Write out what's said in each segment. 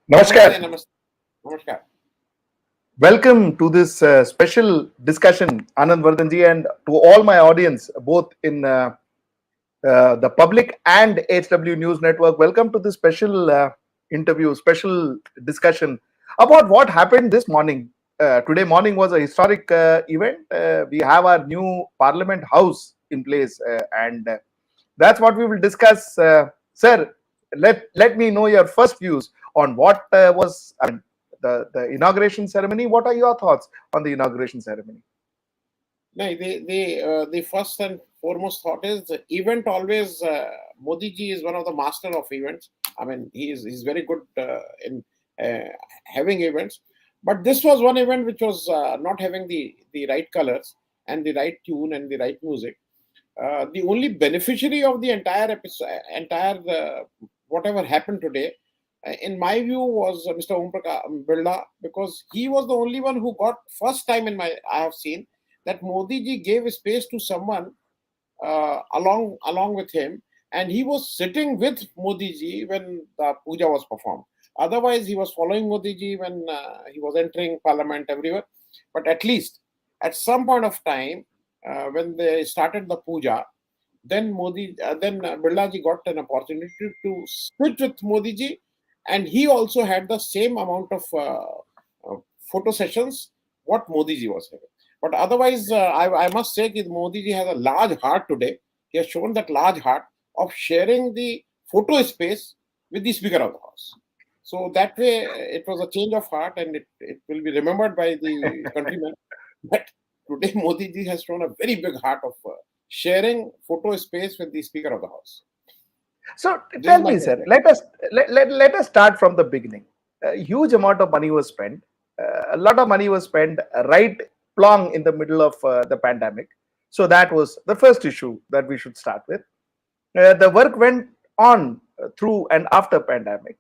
Namaste, Namaskar. namaste, namaskar. Welcome to this special discussion, Anand, Vardhan ji, and to all my audience, both in the public and HW News Network. Welcome to this special interview, special discussion about what happened this morning. Today morning was a historic event. We have our new Parliament House in place, and that's what we will discuss. Sir, let me know your first views on what was the inauguration ceremony. What are your thoughts on the inauguration ceremony? No, the first and foremost thought is the event always. Modi ji is one of the master of events. I mean, he's very good in uh, having events. But this was one event which was not having the right colors and the right tune and the right music. The only beneficiary of the entire episode, entire whatever happened today, in my view, was Mr. Om Birla, because he was the only one who got first time in my I have seen that Modi ji gave space to someone along with him, and he was sitting with Modi ji when the puja was performed. Otherwise, he was following Modi ji when he was entering parliament everywhere. But at least at some point of time, when they started the puja, then Birla ji got an opportunity to sit with Modi ji, and he also had the same amount of photo sessions what Modi ji was having. But otherwise, I must say that Modi ji has a large heart today. He has shown that large heart of sharing the photo space with the Speaker of the House. So that way, it was a change of heart, and it will be remembered by the countrymen that today Modi ji has shown a very big heart of sharing photo space with the Speaker of the House. So This is tell my me, sir, perspective. let us start from the beginning. A huge amount of money was spent. A lot of money was spent right plong in the middle of the pandemic. So that was the first issue that we should start with. The work went on through and after pandemic.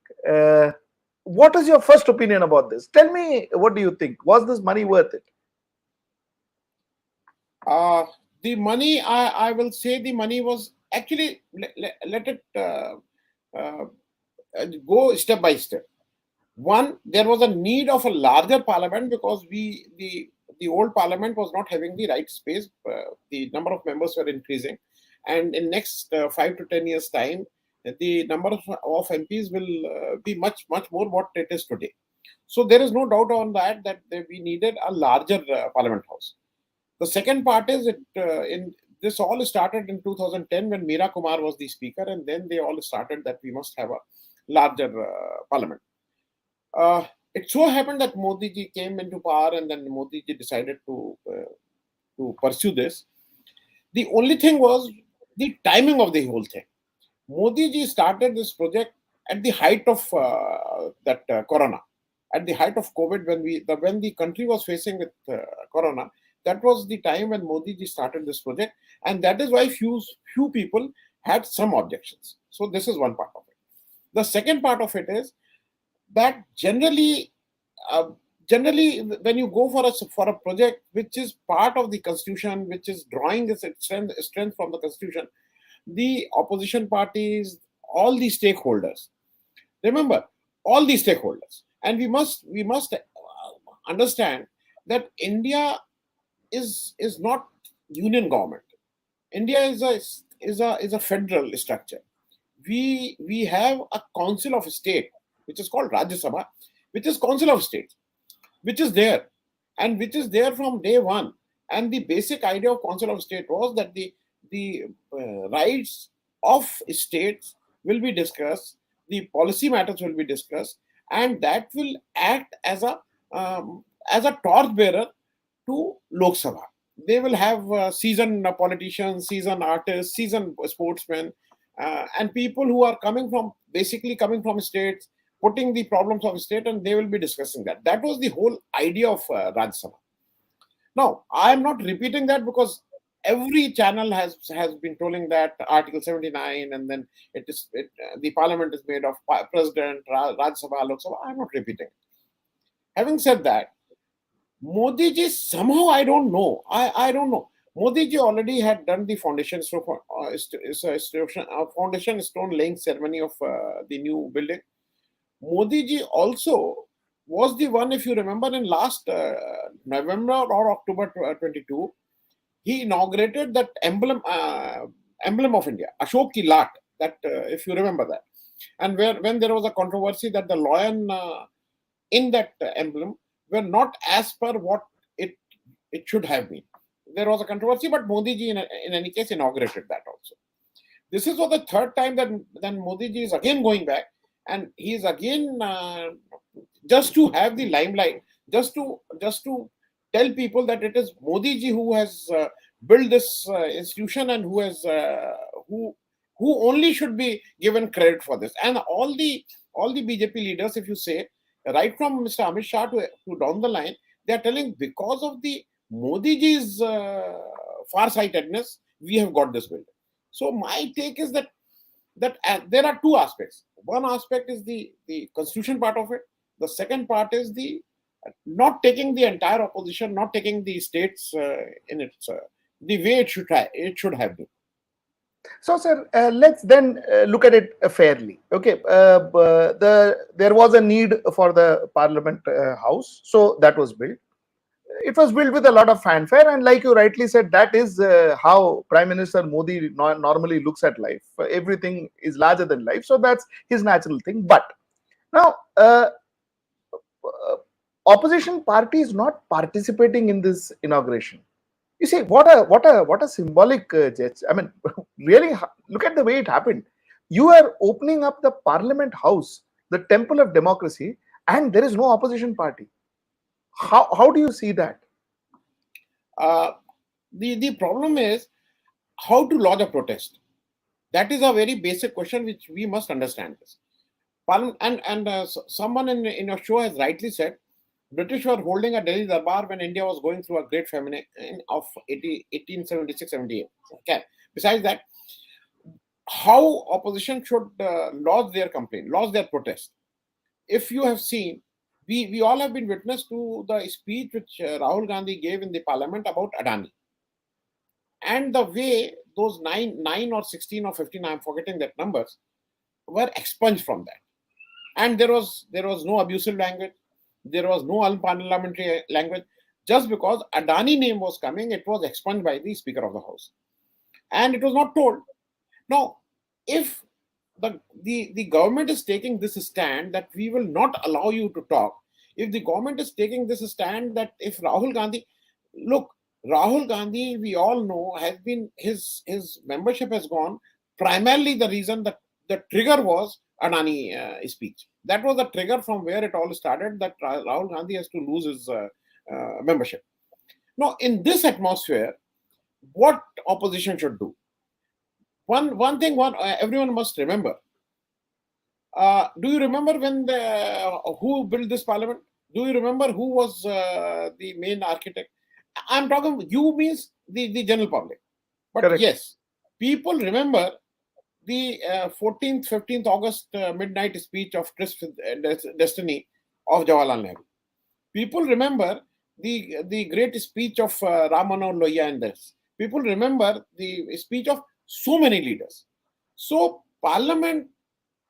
What is your first opinion about this? Tell me, what do you think? Was this money worth it? Uh, the money, I will say the money was actually, let it uh, go step by step. One, there was a need of a larger parliament because the old parliament was not having the right space. The number of members were increasing, and in next 5 to 10 years time, the number of MPs will be much more what it is today. So there is no doubt on that we needed a larger parliament house. The second part is in this all started in 2010 when Meera Kumar was the speaker, and then they all started that we must have a larger parliament. It so happened that Modi ji came into power, and then Modi ji decided to pursue this. The only thing was the timing of the whole thing. Modi ji started this project at the height of that Corona, at the height of COVID, when the country was facing with Corona. That was the time when Modi ji started this project, and that is why few people had some objections. So this is one part of it. The second part of it is that uh, generally when you go for a project which is part of the constitution, which is drawing its strength from the constitution, the opposition parties, all the stakeholders, remember, all the stakeholders, and we must understand that India is not union government. India is a federal structure. We have a council of state which is called Rajya Sabha, which is council of states, which is there, and which is there from day one. And the basic idea of council of state was that the rights of states will be discussed, the policy matters will be discussed, and that will act as a torch bearer to Lok Sabha. They will have seasoned politicians, seasoned artists, seasoned sportsmen, and people who are coming from states, putting the problems of state, and they will be discussing that. That was the whole idea of Rajya Sabha. Now, I am not repeating that because every channel has been telling that Article 79, and then the parliament is made of president, Rajya Sabha, Lok Sabha. I am not repeating. Having said that, Modi ji somehow I don't know. Modi ji already had done the foundation stone, foundation stone laying ceremony of the new building. Modi ji also was the one, if you remember, in last November or October 22, he inaugurated that emblem of India, Ashok ki Lat. That if you remember that, and where when there was a controversy that the lion in that emblem were not as per what it it should have been. There was a controversy, but Modi ji in any case inaugurated that also. This is for the third time that then Modi ji is again going back, and he is again just to have the limelight, just to tell people that it is Modi ji who has built this institution and who who only should be given credit for this. And all the BJP leaders, if you say, right from Mr. Amit Shah to down the line, they are telling because of the Modi ji's far-sightedness, we have got this bill. So my take is that there are two aspects. One aspect is the constitution part of it. The second part is the not taking the entire opposition, not taking the states in its the way it should have been. So, sir, let's then look at it fairly. Okay, there was a need for the Parliament House, so that was built. It was built with a lot of fanfare, and like you rightly said, that is how Prime Minister Modi normally looks at life. Everything is larger than life, so that's his natural thing. But now, opposition party is not participating in this inauguration. You see, what a symbolic gesture. I mean, really, look at the way it happened. You are opening up the Parliament House, the temple of democracy, and there is no opposition party. How do you see that? Uh, the problem is how to lodge a protest. That is a very basic question which we must understand. This. And someone in your show has rightly said, British were holding a Delhi Darbar when India was going through a great famine of 1876-78. Okay. Besides that, how opposition should lodge their complaint, lodge their protest. If you have seen, we all have been witness to the speech which Rahul Gandhi gave in the parliament about Adani. And the way those 9 or 16 or 15, I'm forgetting that numbers, were expunged from that. And there was no abusive language, there was no unparliamentary language. Just because Adani name was coming, it was expunged by the Speaker of the House, and it was not told. Now, if the government is taking this stand that we will not allow you to talk, if the government is taking this stand that if Rahul Gandhi, look, Rahul Gandhi, we all know, has been his membership has gone. Primarily, the reason that the trigger was Adani speech. That was the trigger from where it all started. That Rahul Gandhi has to lose his membership. Now, in this atmosphere, what opposition should do? One thing, everyone must remember. Do you remember when who built this parliament? Do you remember who was the main architect? I'm talking, you means the general public. But Correct. yes, people remember the 14th, 15th August midnight speech of Tryst with Destiny of Jawaharlal Nehru. People remember the great speech of Ram Manohar Lohia in this. People remember the speech of so many leaders. So Parliament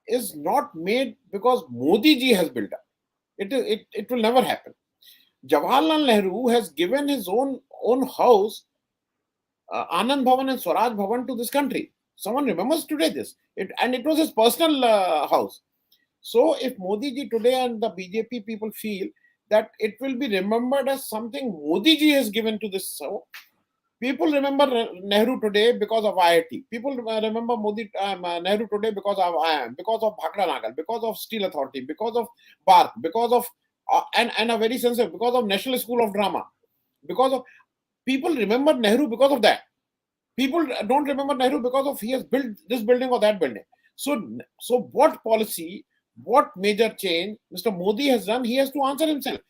is not made because Modi ji has built up. It will never happen. Jawaharlal Nehru has given his own house, Anand Bhavan and Swaraj Bhavan, to this country. Someone remembers today this. And it was his personal house. So if Modi ji today and the BJP people feel that it will be remembered as something Modi ji has given to this, so people remember Nehru today because of IIT. People remember Nehru today because of IIM, because of Bhakra Nagal, because of Steel Authority, because of BARC, because of and a very sensitive, because of National School of Drama, because of people remember Nehru because of that. People don't remember Nehru because of he has built this building or that building. So what policy, what major change Mr. Modi has done, he has to answer himself.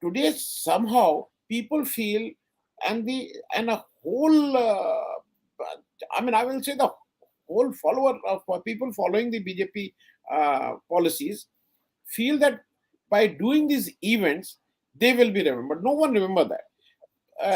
Today, somehow people feel, and a whole, I mean, I will say the whole follower of people following the BJP policies feel that by doing these events, they will be remembered. No one remember that.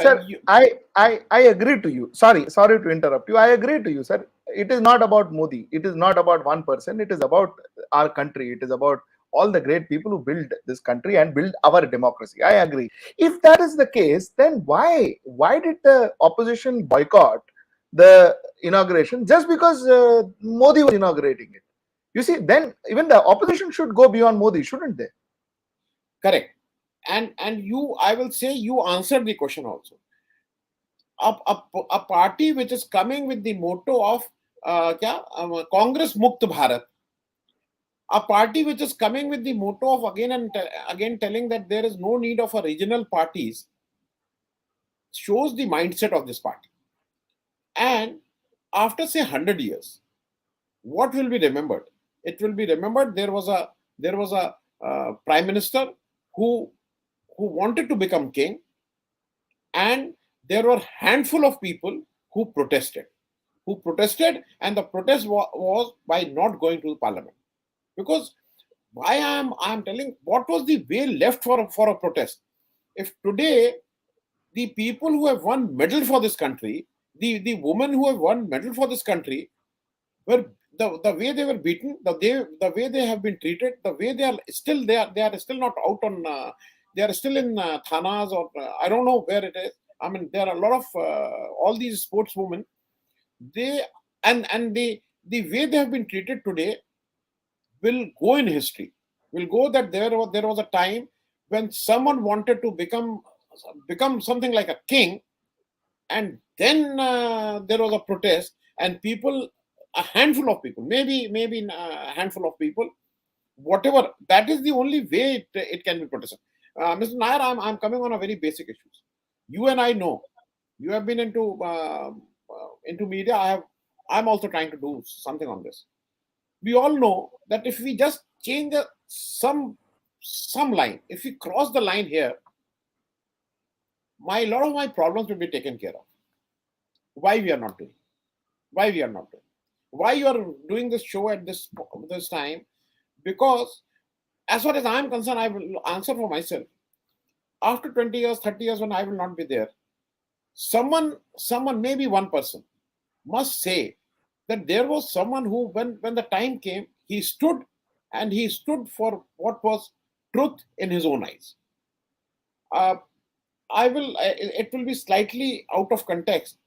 Sir, I agree to you. Sorry to interrupt you. I agree to you, sir. It is not about Modi. It is not about one person. It is about our country. It is about all the great people who built this country and built our democracy. I agree. If that is the case, then why did the opposition boycott the inauguration just because Modi was inaugurating it? You see, then even the opposition should go beyond Modi, shouldn't they? Correct. And you, I will say, you answered the question also. A party which is coming with the motto of Congress Mukt Bharat, a party which is coming with the motto of again and again telling that there is no need of a regional parties, shows the mindset of this party. And after say 100 years, what will be remembered? It will be remembered there was a prime minister who wanted to become king, and there were handful of people who protested, and the protest was by not going to the parliament. Because why I am telling, what was the way left for a protest? If today the people who have won medal for this country, the women who have won medal for this country, were the way they were beaten, the way they have been treated, the way they are still not out on, they are still in thanas, or I don't know where it is. I mean, there are a lot of all these sportswomen. They and the way they have been treated today will go in history. Will go that there was a time when someone wanted to become something like a king, and then there was a protest, and people, a handful of people, maybe a handful of people, whatever, that is the only way it can be protested. Mr. Nair, I'm coming on a very basic issues. You and I know, you have been into media. I'm also trying to do something on this. We all know that if we just change some line, if we cross the line here, my lot of my problems will be taken care of. Why we are not doing? Why we are not doing? Why you are doing this show at this time? Because as far as I am concerned, I will answer for myself. After 20 years, 30 years, when I will not be there, someone, maybe one person, must say that there was someone who, when the time came, he stood, and he stood for what was truth in his own eyes. Uh, it will be slightly out of context.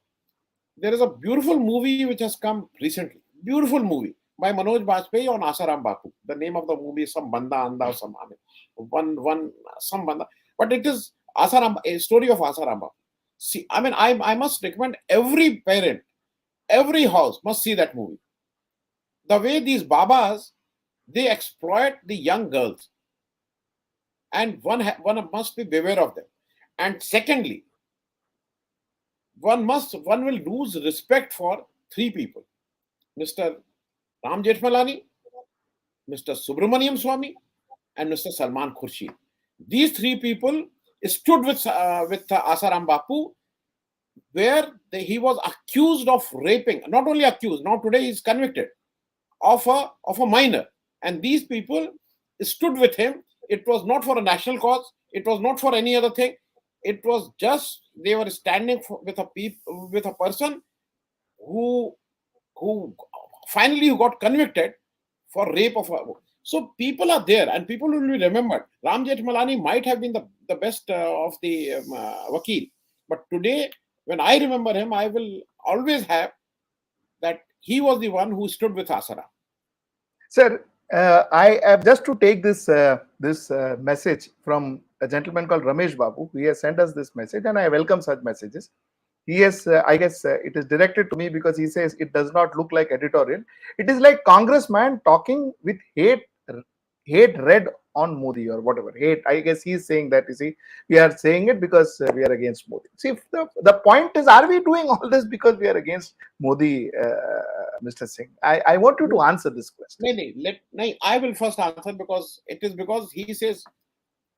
There is a beautiful movie which has come recently. Beautiful movie by Manoj Bajpayee on Asaram Bapu. The name of the movie is some Banda Anda or some, I mean, one some Banda, but it is Asaram, a story of Asaram Bapu. See, I mean, I must recommend every parent, every house must see that movie. The way these babas, they exploit the young girls, and one must be beware of them. And secondly, one will lose respect for three people: Mr. Ram Jethmalani, Mr. Subramaniam Swamy, and Mr. Salman Khurshid. These three people stood with Asaram Bapu, where he was accused of raping. Not only accused, now today he is convicted of a minor. And these people stood with him. It was not for a national cause. It was not for any other thing. It was just they were standing with a person who who finally who got convicted for rape of a. So people are there, and people will be remembered. Ram Jethmalani might have been the best of the vakil, but today, when I remember him, I will always have that he was the one who stood with Asara. Sir, I have just to take this message from a gentleman called Ramesh Babu. He has sent us this message, and I welcome such messages. He has, I guess, it is directed to me because he says it does not look like editorial. It is like congressman talking with hate read on Modi or whatever. Hate, I guess he is saying that, you see, we are saying it because we are against Modi. See, the point is, are we doing all this because we are against Modi, Mr. Singh? I want you to answer this question. I will first answer, because he says,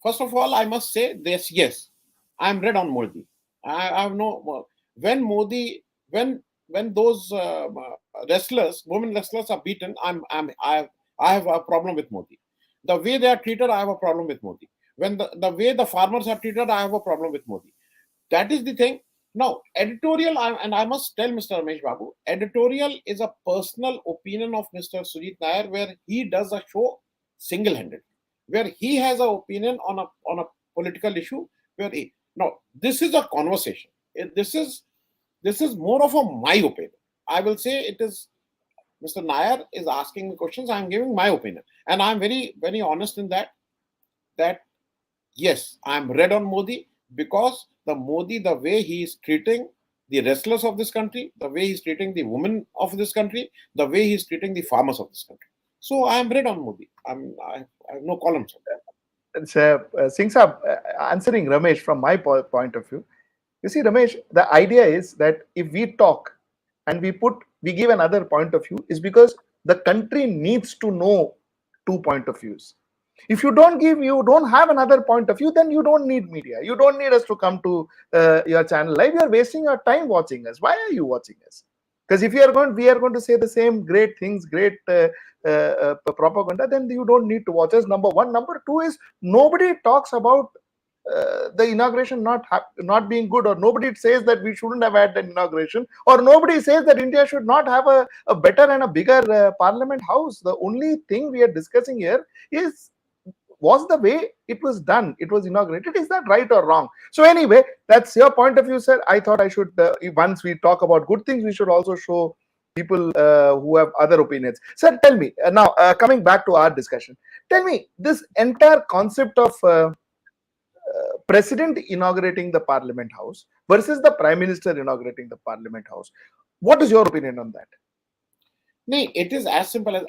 first of all, I must say this, yes, I am red on Modi. I have no, when Modi, when those women wrestlers are beaten, I have a problem with Modi. The way they are treated, I have a problem with Modi. When the way the farmers are treated, I have a problem with Modi. That is the thing. Now, editorial, and I must tell Mr. Ramesh Babu, editorial is a personal opinion of Mr. Sujit Nair, where he does a show single-handed. where he has an opinion on a political issue. Where he, now this is a conversation. This is more of a my opinion. I will say it is. Mr. Nair is asking me questions. I am giving my opinion, and I am very honest in that. That yes, I am red on Modi because the way he is treating the wrestlers of this country, the way he is treating the women of this country, the way he is treating the farmers of this country. So I am red on Modi. I have no columns on that. It's, Singh Saab, answering Ramesh from my point of view. You see, Ramesh, the idea is that if we talk and we give another point of view, is because the country needs to know two point of views. If you don't have another point of view, then you don't need media. You don't need us to come to your channel live. You are wasting your time watching us. Why are you watching us? Because if we are going to say the same great things, great propaganda, then you don't need to watch us. Number one. Number two is nobody talks about the inauguration not being good, or nobody says that we shouldn't have had an inauguration, or nobody says that India should not have a better and a bigger parliament house. The only thing we are discussing here is, was the way it was done, it was inaugurated, is that right or wrong? So anyway, that's your point of view, sir. I thought I should, once we talk about good things, we should also show people who have other opinions. Sir, tell me now, coming back to our discussion, tell me this entire concept of president inaugurating the parliament house versus the prime minister inaugurating the parliament house, what is your opinion on that? No, it is as simple as,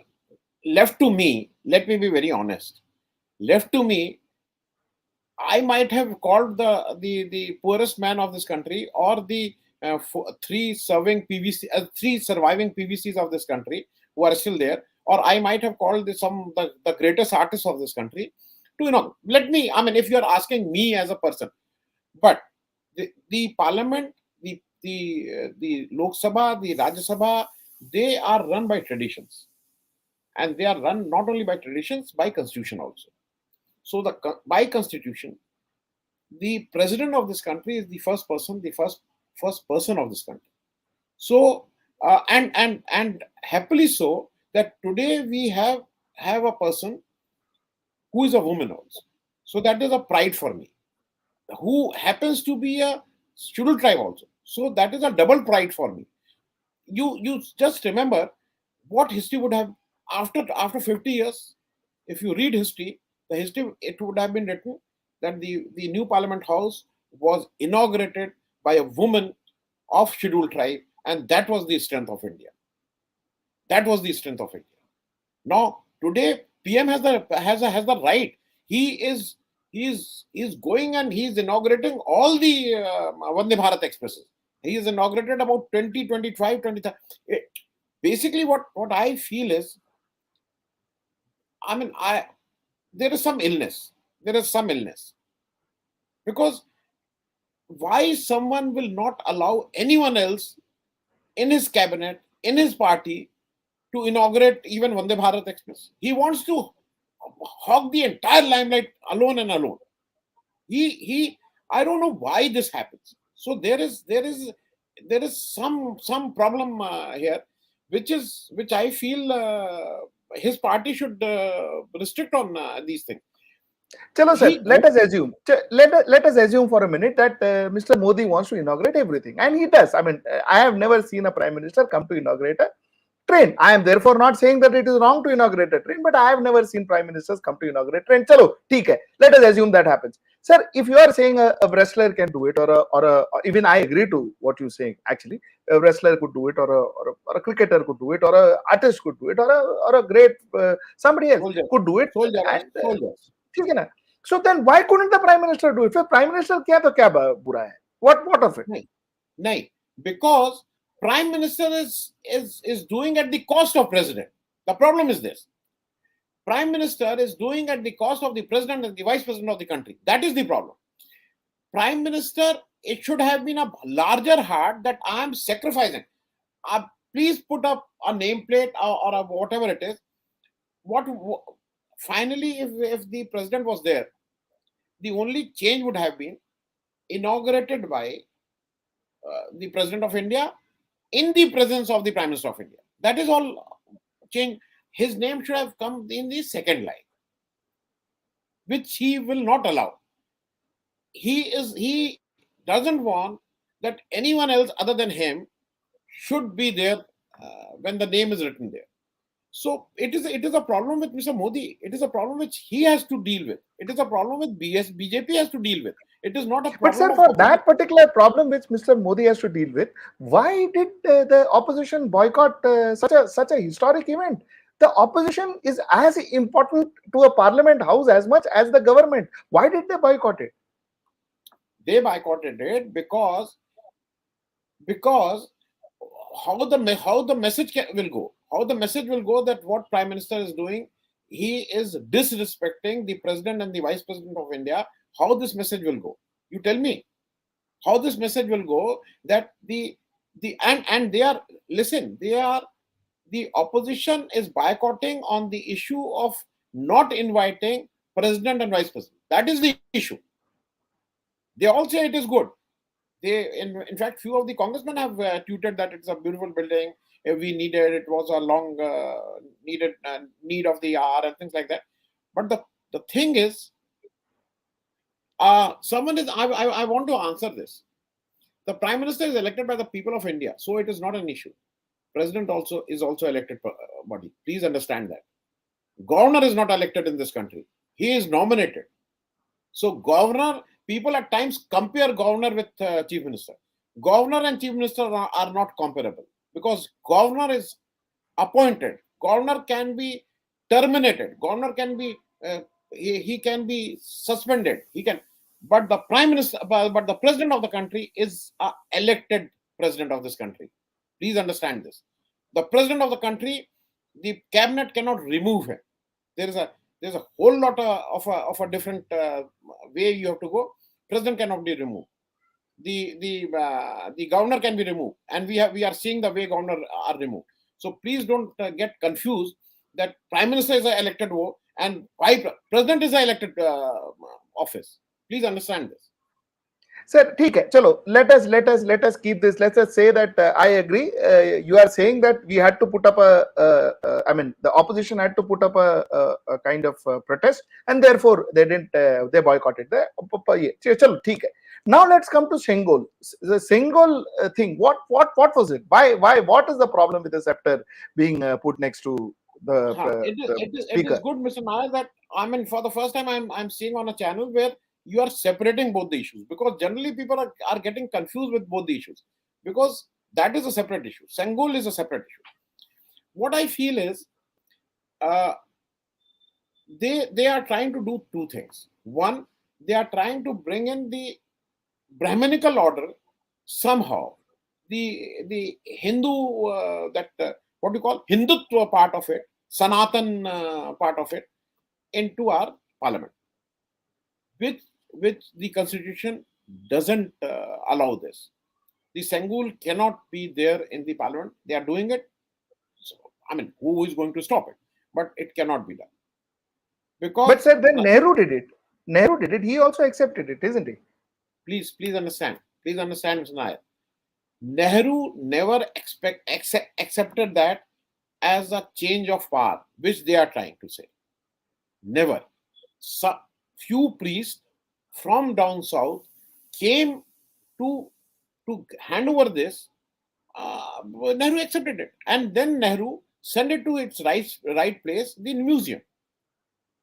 left to me, let me be very honest. Left to me, I might have called the poorest man of this country, or the three surviving PVCs of this country who are still there, or I might have called the greatest artists of this country. To let me. I mean, if you are asking me as a person, but the parliament, the Lok Sabha, the Rajya Sabha, they are run by traditions, and they are run not only by traditions, by constitution also. So by constitution, the president of this country is the first person of this country. So and happily so that today we have a person who is a woman also. So that is a pride for me. Who happens to be a scheduled tribe also. So that is a double pride for me. You just remember what history would have after 50 years. If you read history, the history, it would have been written that the new Parliament House was inaugurated by a woman of scheduled tribe, and that was the strength of India. That was the strength of India. Now today, PM has the right. He is going and he is inaugurating all the Vande Bharat expresses. He is inaugurated about 20, 25, 20. Basically, what I feel is, I mean, there is some illness. There is some illness. Because why someone will not allow anyone else in his cabinet, in his party, to inaugurate even Vande Bharat Express? He wants to hog the entire limelight alone and alone. I don't know why this happens. So there is some problem here, which I feel his party should restrict on these things. Chalo sir, He go, let us assume for a minute that Mr. Modi wants to inaugurate everything, and he does. I mean, I have never seen a prime minister come to inaugurate a train. I am therefore not saying that it is wrong to inaugurate a train, but I have never seen prime ministers come to inaugurate train. Chalo, theek hai. Let us assume that happens. Sir, if you are saying a wrestler can do it, or even I agree to what you're saying. Actually, a wrestler could do it, or a cricketer could do it, or a artist could do it, or a great somebody else soldiers, could do it, soldiers, and soldiers. ठीक है ना. So then why couldn't the prime minister do it? फिर prime minister क्या तो क्या बुरा है? What of it? No, because prime minister is doing at the cost of president. The problem is this: prime minister is doing at the cost of the president and the vice president of the country. That is the problem. Prime minister, it should have been a larger heart that I am sacrificing. Please put up a nameplate, or whatever it is. What finally, if the president was there, the only change would have been inaugurated by the President of India in the presence of the Prime Minister of India. That is all change. His name should have come in the second line. which he will not allow. He doesn't want that anyone else other than him should be there when the name is written there. So it is a problem with Mr. Modi. It is a problem which he has to deal with. It is a problem with BJP has to deal with. It is not a But problem sir, of for opposition. that particular problem which Mr. Modi has to deal with, why did the opposition boycott such a historic event? The opposition is as important to a parliament house as much as the government. Why did they boycott it? They boycotted it because how the message will go. How the message will go that what Prime Minister is doing, he is disrespecting the President and the Vice President of India. How this message will go? You tell me how this message will go, that and they are, listen, they are, the opposition is boycotting on the issue of not inviting President and Vice President. That is the issue. They all say it is good. In fact, few of the congressmen have tweeted that it's a beautiful building. We needed, it was a long needed need of the hour and things like that. But the thing is, someone is I want to answer this. The Prime Minister is elected by the people of India, so it is not an issue. President also is also elected body. Please understand that. Governor is not elected in this country. He is nominated. So governor, people at times compare governor with chief minister. Governor and chief minister are not comparable, because governor is appointed. Governor can be terminated. Governor can be he can be suspended. He can, but the prime minister, but the president of the country is a elected president of this country. Please understand this. The president of the country, the cabinet cannot remove him. There is a there's a whole lot of a different way you have to go. President cannot be removed. The governor can be removed, and we are seeing the way governor are removed. So please don't get confused that prime minister is an elected and president is an elected office. Please understand this. Sir, ठीक है, चलो, let us keep this. Let's just say that I agree. You are saying that we had to put up I mean, the opposition had to put up a kind of protest, and therefore they didn't. They boycotted. चलो, ठीक है. Now let's come to Sengol. The Sengol thing. What was it? Why? What is the problem with the scepter being put next to the, it is speaker? good, Mr. Nair, that I mean, for the first time I'm seeing on a channel where you are separating both the issues, because generally people are getting confused with both the issues, because that is a separate issue. Sengol is a separate issue. What I feel is uh, they are trying to do two things. One, they are trying to bring in the Brahminical order somehow, the Hindu that what do you call Hindutva part of it, Sanatan part of it, into our parliament, which the constitution doesn't allow this. The Sengul cannot be there in the parliament. They are doing it. So, I mean, who is going to stop it? But it cannot be done, But because sir, then Nehru did it. Nehru did it. He also accepted it, isn't he? please understand. Please understand, Mr. Nair. Nehru never accepted that as a change of power, which they are trying to say. Never. So, few priests from down south came to hand over this. Nehru accepted it, and then Nehru sent it to its right place, the museum.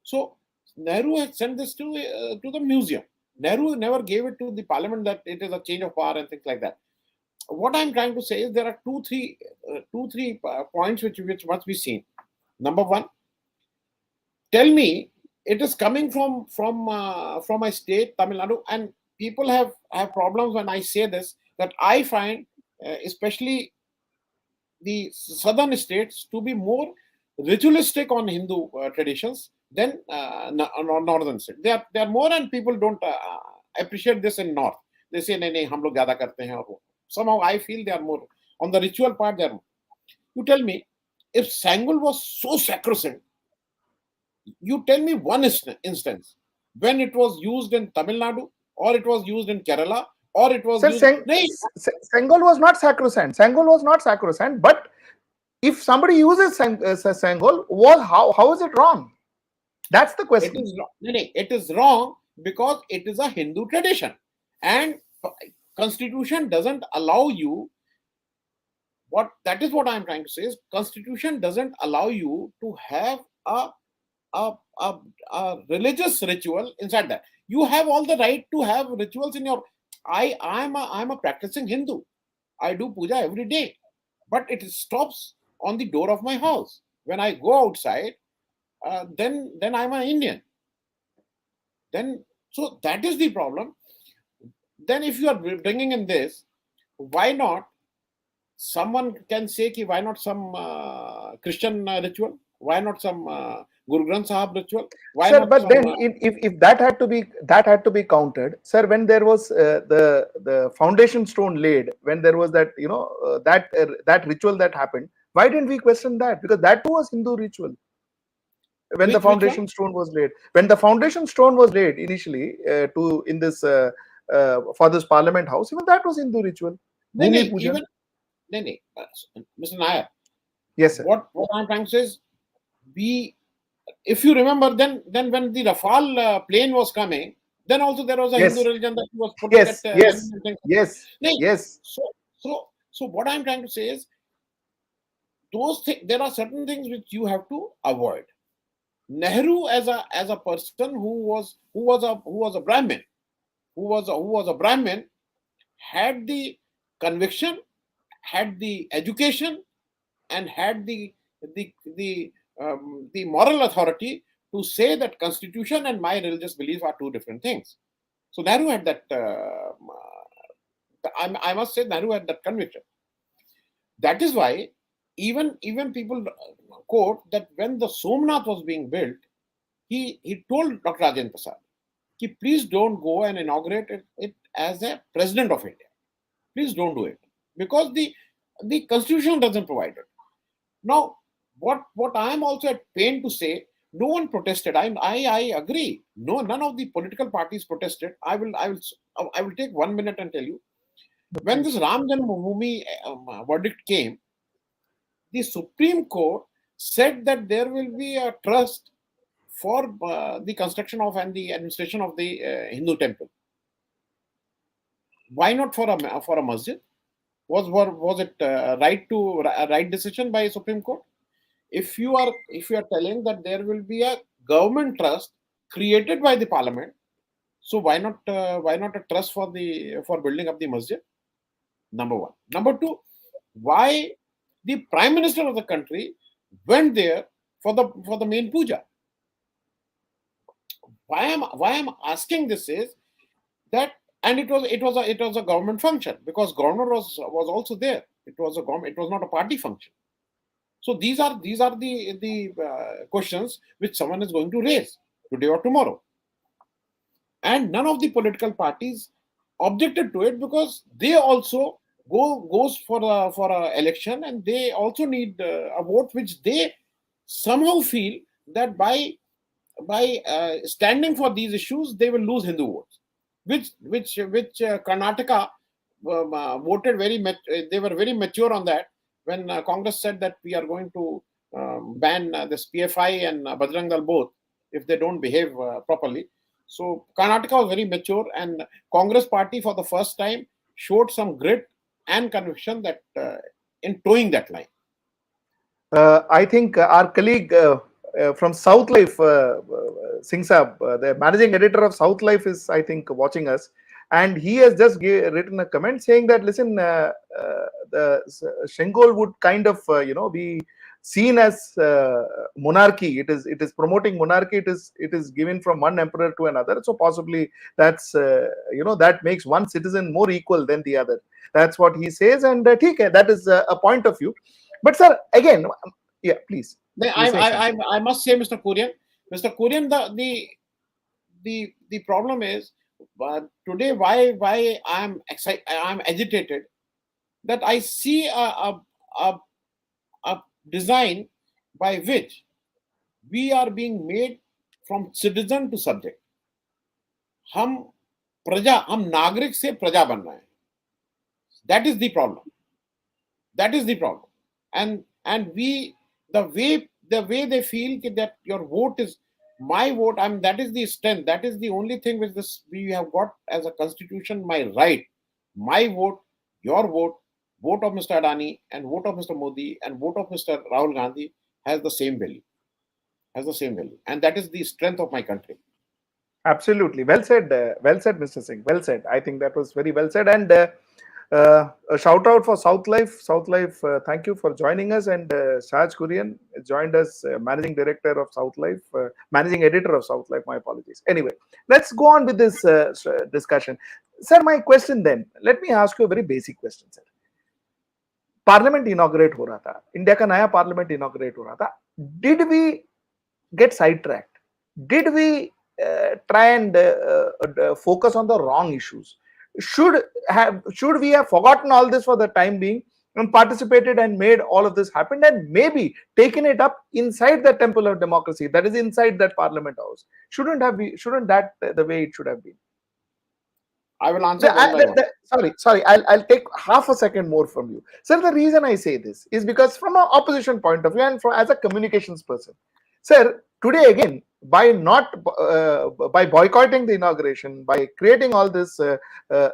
So Nehru had sent this to the museum. Nehru never gave it to the parliament that it is a change of power and things like that. What I'm trying to say is there are two, three points which must be seen. Number one, tell me it is coming from my state, Tamil Nadu, and people have problems when I say this, that I find especially the southern states to be more ritualistic on Hindu traditions than northern states. They are more, and people don't appreciate this in north. They say नहीं नहीं हम लोग ज़्यादा करते हैं, और वो. Somehow I feel they are more on the ritual part. They are more. You tell me, if Sangul was so sacrosanct, you tell me one instance when it was used in Tamil Nadu, or it was used in Kerala, or it was Sir, used. No, Sengol was not sacrosanct. Sengol was not sacrosanct. But if somebody uses Sengol, how is it wrong? That's the It question. is wrong. No, no, it is wrong because it is a Hindu tradition, and Constitution doesn't allow you. What that is what I am trying to say is Constitution doesn't allow you to have a, a, a religious ritual inside that. You have all the right to have rituals in your. I'm a practicing Hindu. I do puja every day, but it stops on the door of my house. When I go outside, then I'm an Indian. Then so that is the problem. Then if you are bringing in this, why not? Someone can say, ki, why not some Christian ritual? Why not some Guru Granth Sahib ritual? Why Sir, not but some? then if that had to be, that had to be countered, sir, when there was the foundation stone laid, when there was that, that ritual that happened, why didn't we question that? Because that too was Hindu ritual. When the Which one? foundation stone was laid, when the foundation stone was laid initially, to in this for this Parliament House, even that was Hindu ritual, No, no, Bhumi Pujan. even no, no, Mr. Nair. Yes, sir. What I'm trying to say is, we, if you remember, then when the Rafale plane was coming, then also there was a Hindu Yes, religion that was putting that yes, yes, element and something. yes, No, yes. so what I'm trying to say is, those things, there are certain things which you have to avoid. Nehru as a person who was a Brahmin, who was a Brahmin, had the conviction, had the education, and had the moral authority to say that Constitution and my religious beliefs are two different things. So Nehru had that. I must say Nehru had that conviction. That is why even people quote that when the Somnath was being built, he told Dr. Rajendra Prasad, ki, please don't go and inaugurate it as a president of India. Please don't do it because the Constitution doesn't provide it. Now, what I am also at pain to say, no one protested. I agree. No, none of the political parties protested. I will take 1 minute and tell you. When this Ram Janmabhoomi verdict came, the Supreme Court said that there will be a trust for the construction of and the administration of the Hindu temple. Why not for a masjid? Was it right decision by Supreme Court? If you are telling that there will be a government trust created by the parliament, so why not a trust for building up the masjid? Number one. Number two, why the prime minister of the country went there for the main puja? Why I'm asking this is that, and it was a government function because governor was also there. It was not a party function. So these are the questions which someone is going to raise today or tomorrow, and none of the political parties objected to it because they also goes for a election, and they also need a vote which they somehow feel that by standing for these issues they will lose Hindu votes, which Karnataka voted they were very mature on that when Congress said that we are going to ban this PFI and Bajrang Dal both if they don't behave properly. So Karnataka was very mature, and Congress party for the first time showed some grit and conviction that in towing that line. I think our colleague from South Life, Singh Saab, the managing editor of South Life, is, I think, watching us, and he has just written a comment saying that, listen, the Shengol would kind of be seen as monarchy. It is promoting monarchy. It is given from one emperor to another. So possibly that's that makes one citizen more equal than the other. That's what he says, and that is a point of view. But sir, again, yeah, please. You I, say I, something. I I must say, Mr. Kurian, the problem is today why I'm excited, I'm agitated that I see a, a design by which we are being made from citizen to subject. हम हम नागरिक से प्रजा बन रहे हैं. That is the problem. That is the problem. And we the way they feel that your vote is My vote, that is the strength. That is the only thing which this we have got as a constitution. My right, my vote, your vote, vote of Mr. Adani, and vote of Mr. Modi, and vote of Mr. Rahul Gandhi has the same value. Has the same value, and that is the strength of my country. Absolutely. Well said, Mr. Singh. Well said. I think that was very well said. And a shout out for South Life. South Life, thank you for joining us. And Shaj Kurian joined us, managing director of South Life, managing editor of South Life. My apologies. Anyway, let's go on with this discussion. Sir, my question then, let me ask you a very basic question, sir. Parliament inaugurate हो रहा था, India का नया parliament inaugurate हो रहा था. Did we get sidetracked? Did we try and focus on the wrong issues? Should we have forgotten all this for the time being and participated and made all of this happen and maybe taken it up inside the temple of democracy, that is inside that parliament house? Shouldn't that the way it should have been? I will answer one by one. Sorry, I'll take half a second more from you, sir. The reason I say this is because from an opposition point of view and as a communications person, sir, today again, by not by boycotting the inauguration, by creating all this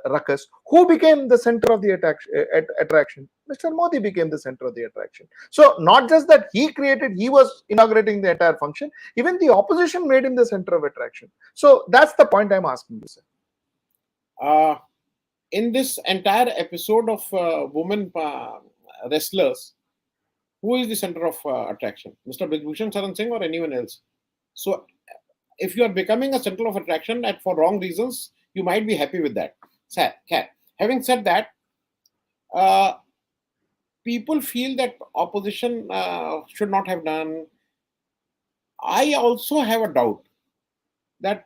ruckus, who became the center of the attraction? Mr. Modi became the center of the attraction. So not just that he was inaugurating the entire function, even the opposition made him the center of attraction. So that's the point I'm asking you, sir. In this entire episode of women wrestlers, who is the center of attraction? Mr. Bhushan Saran Singh or anyone else? So, if you are becoming a center of attraction for wrong reasons, you might be happy with that. Having said that, people feel that opposition should not have done. I also have a doubt that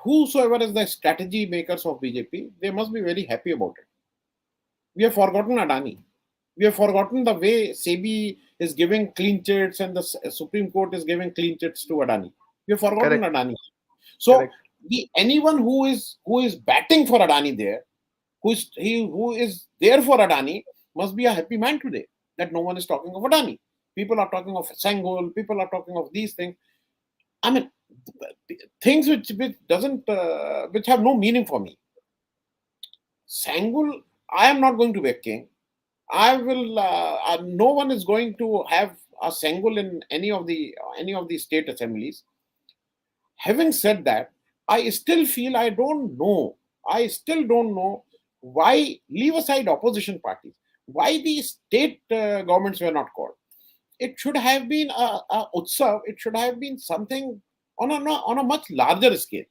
whosoever is the strategy makers of BJP, they must be very happy about it. We have forgotten Adani. We have forgotten the way SEBI is giving clean chits and the Supreme Court is giving clean chits to Adani. We have forgotten Correct. Adani. So Correct. anyone who is batting for Adani there, who is there for Adani, must be a happy man today. That no one is talking of Adani. People are talking of Sangol. People are talking of these things. I mean, things which have no meaning for me. Sangul, I am not going to be a king. I will. No one is going to have a Sangul in any of the state assemblies. Having said that, I still feel I don't know. I still don't know why, leave aside opposition parties, why the state governments were not called. It should have been a utsav. It should have been something on a much larger scale.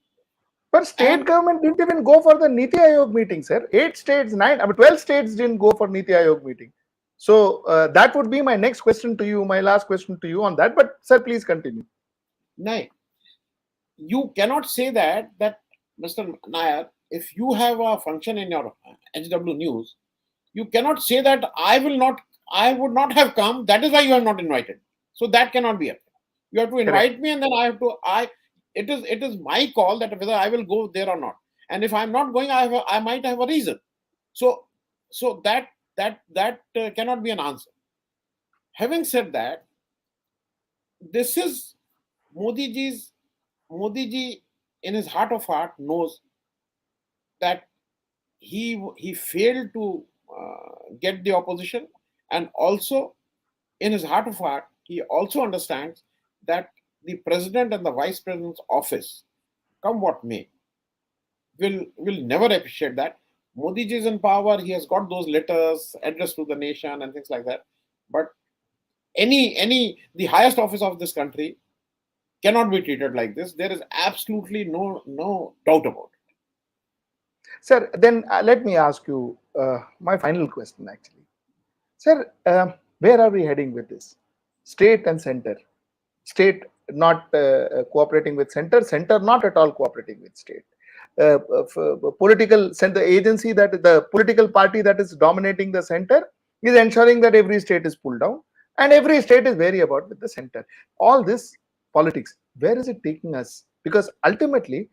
But state government didn't even go for the Niti Aayog meeting, sir. 12 states didn't go for Niti Aayog meeting. So that would be my next question to you, my last question to you on that. But sir, please continue. No, you cannot say that Mr. Nair, if you have a function in your HW News, you cannot say that I would not have come. That is why you are not invited. So that cannot be it. You have to invite me, and then I have to. It is my call that whether I will go there or not. And if I'm not going, I might have a reason. So that cannot be an answer. Having said that, this is Modi ji in his heart of heart knows that he failed to get the opposition, and also in his heart of heart he also understands that the president and the vice president's office, come what may, will never appreciate that. Modi ji is in power, he has got those letters addressed to the nation and things like that, but the highest office of this country cannot be treated like this. There is absolutely no doubt about it. Sir, then let me ask you my final question actually. Sir, where are we heading with this? State and center. State not cooperating with center, center not at all cooperating with state. Political center agency, that the political party that is dominating the center is ensuring that every state is pulled down and every state is wary about with the center. All this politics, where is it taking us? Because ultimately,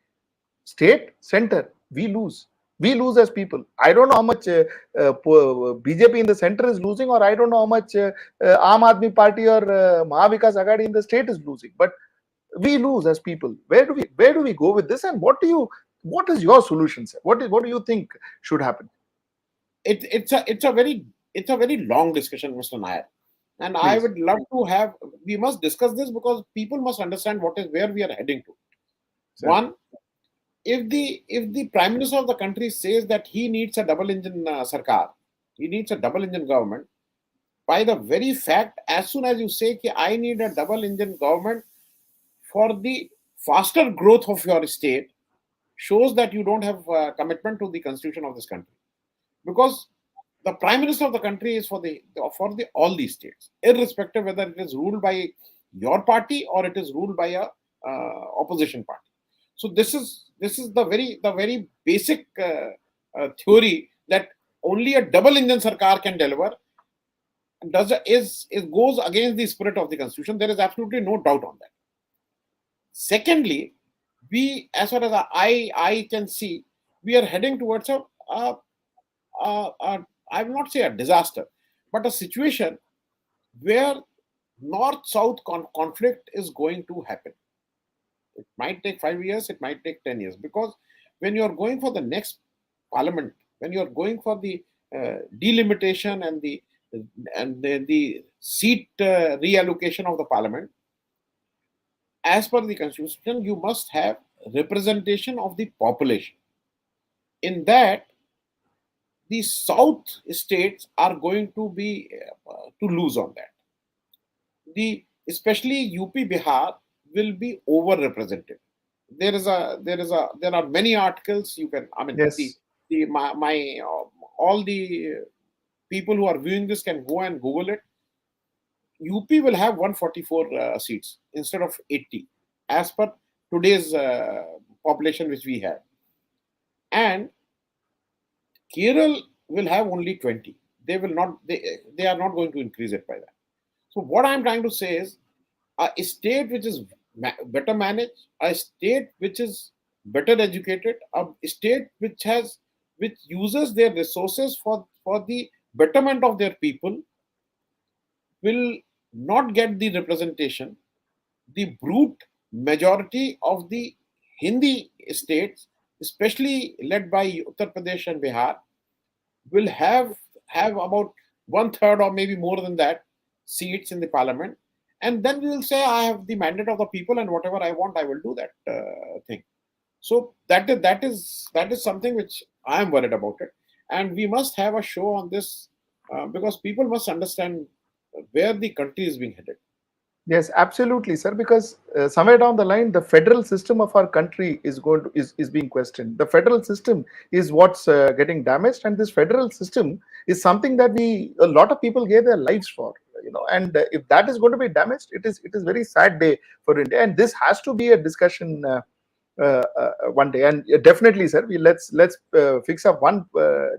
state, center, we lose as people. I don't know how much BJP in the center is losing, or I don't know how much Aam Aadmi Party or Mahavikas Aghadi in the state is losing. But we lose as people. Where do we go with this, and what is your solution, sir? What do you think should happen? It's a very long discussion, Mr. Nair, and I Please, would love to have. We must discuss this because people must understand what is where we are heading to. sir. One, if the prime minister of the country says that he needs a double engine sarkar, he needs a double engine government. By the very fact, as soon as you say that I need a double engine government for the faster growth of your state, shows that you don't have commitment to the constitution of this country. Because the prime minister of the country is for the all these states, irrespective whether it is ruled by your party or it is ruled by a opposition party. So this is the very basic theory that only a double engine sarkar can deliver. Does is it goes against the spirit of the constitution. There is absolutely no doubt on that. Secondly, we, as far as I can see, we are heading towards I will not say a disaster, but a situation where north-south conflict is going to happen. It might take 5 years, it might take 10 years, because when you are going for the next parliament, when you are going for the delimitation and the seat reallocation of the parliament, as per the constitution, you must have representation of the population. In that, the south states are going to be to lose on that. The especially UP Bihar will be overrepresented. There are many articles you can. I mean, Yes. the my all the people who are viewing this can go and Google it. UP will have 144 seats instead of 80, as per today's population which we have, and Kerala will have only 20. They will not. They are not going to increase it by that. So what I'm trying to say is a state which is better managed, a state which is better educated, a state which uses their resources for the betterment of their people will not get the representation. The brute majority of the Hindi states, especially led by Uttar Pradesh and Bihar, will have about one third or maybe more than that seats in the parliament, and then we will say I have the mandate of the people and whatever I want I will do that thing. So that is something which I am worried about it, and we must have a show on this because people must understand where the country is being headed. Yes, absolutely, sir. Because somewhere down the line, the federal system of our country is being questioned. The federal system is what's getting damaged, and this federal system is something that a lot of people gave their lives for. And if that is going to be damaged, it is very sad day for India, and this has to be a discussion. One day, and definitely, sir, let's fix up one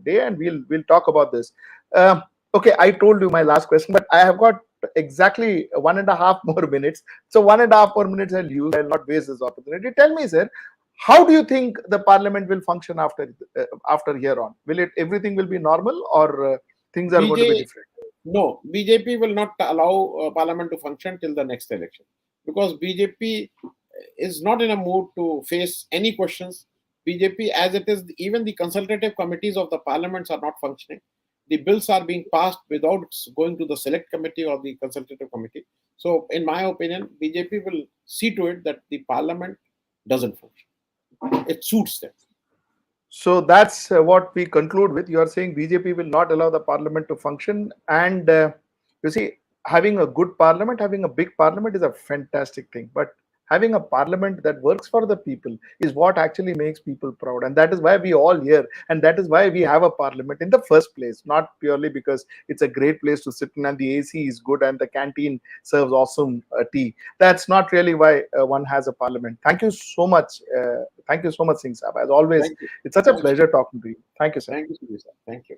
day, and we'll talk about this. Um okay, I told you my last question, but I have got exactly 1.5 more minutes. So 1.5 more minutes I'll use. I'll not waste this opportunity. Tell me, sir, how do you think the parliament will function after here on? Will it everything will be normal, or things are going to be BJ different? No, BJP will not allow Parliament to function till the next election because BJP is not in a mood to face any questions. BJP, as it is, even the consultative committees of the parliaments are not functioning. The bills are being passed without going to the select committee or the consultative committee. So, in my opinion, BJP will see to it that the parliament doesn't function. It suits them. So that's what we conclude with. You are saying BJP will not allow the parliament to function, and you see, having a good parliament, having a big parliament is a fantastic thing. But having a parliament that works for the people is what actually makes people proud, and that is why we all here, and that is why we have a parliament in the first place. Not purely because it's a great place to sit in and the AC is good and the canteen serves awesome tea. That's not really why one has a parliament. Thank you so much. Thank you so much, Singh Saab. As always, Thank you. it's such a Thank you. pleasure talking to you. Thank you, sir. Thank you, Sir. Thank you.